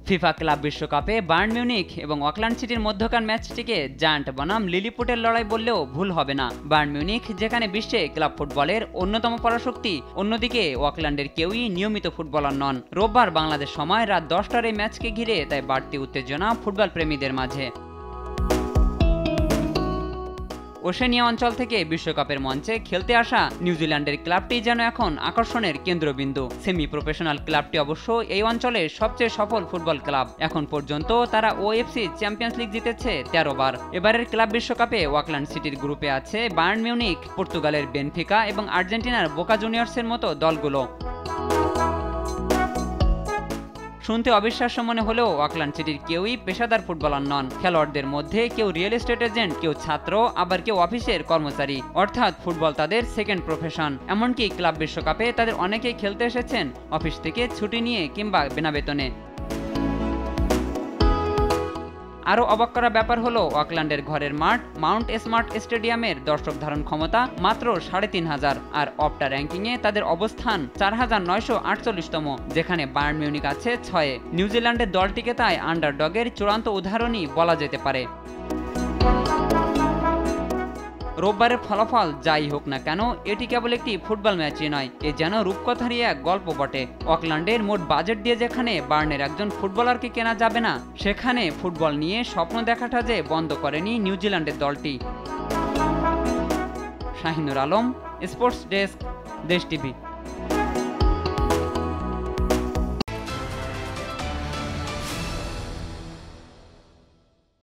FIFA club বিশ্বকাপে Bayern Munich এবং Auckland সিটির মধ্যকার ম্যাচটিকে জায়ান্ট বনাম লিলিপুটের লড়াই বললেও ভুল হবে না। বায়ার্ন মিউনিখ যেখানে বিশ্বে ক্লাব ফুটবলের অন্যতম পরাশক্তি, অন্যদিকে অকল্যান্ডের কেউই নিয়মিত ফুটবলার নন। রোববার বাংলাদেশ সময় রাত 10টার এই ম্যাচকে ঘিরে তাই বাড়তি উত্তেজনা ফুটবল প্রেমীদের মাঝে। ওশেনিয়া অঞ্চল থেকে বিশ্বকাপের মঞ্চে খেলতে আসা নিউজিল্যান্ডের ক্লাবটি যেন এখন আকর্ষণের কেন্দ্রবিন্দু। সেমি প্রফেশনাল ক্লাবটি অবশ্য এই অঞ্চলের সবচেয়ে সফল ফুটবল ক্লাব। এখন পর্যন্ত তারা ওএফসি চ্যাম্পিয়ন্স লিগ জিতেছে 13 বার। এবারের ক্লাব বিশ্বকাপে অকল্যান্ড সিটির গ্রুপে আছে বায়ার্ন মিউনিখ, পর্তুগালের বেনফিকা এবং আর্জেন্টিনার বোকা জুনিয়র্সের মতো দলগুলো। শুনতে অবিশ্বাস্য মনে হলেও অকল্যান্ড সিটির কেউই পেশাদার ফুটবলার নন। খেলোয়াড়দের মধ্যে কেউ রিয়েল এস্টেট এজেন্ট, কেউ ছাত্র, আবার কেউ অফিসের কর্মচারী। অর্থাৎ ফুটবল তাদের সেকেন্ড প্রফেশন। এমনকি ক্লাব বিশ্বকাপে তাদের অনেকেই খেলতে এসেছেন অফিস থেকে ছুটি নিয়ে কিংবা বিনা বেতনে। আরও অবাক করা ব্যাপার হলো অকল্যান্ডের ঘরের মাঠ মাউন্ট স্মার্ট স্টেডিয়ামের দর্শক ধারণ ক্ষমতা মাত্র 3,500 আর অপটা র্যাঙ্কিংয়ে তাদের অবস্থান 4,948তম, যেখানে বায়ার্ন মিউনিখ আছে 6-এ। নিউজিল্যান্ডের দলটিকে তাই আন্ডারডগের চূড়ান্ত উদাহরণই বলা যেতে পারে। রোববারের ফলাফল যাই হোক না কেন, এটি কেবল একটি ফুটবল ম্যাচই নয়, এ যেন রূপকথারই এক গল্প বটে। অকল্যান্ডের মোট বাজেট দিয়ে যেখানে বায়ার্নের একজন ফুটবলারকে কেনা যাবে না, সেখানে ফুটবল নিয়ে স্বপ্ন দেখাটা যে বন্ধ করেনি নিউজিল্যান্ডের দলটি। শাহিনুর আলম, স্পোর্টস ডেস্ক, দেশ টিভি।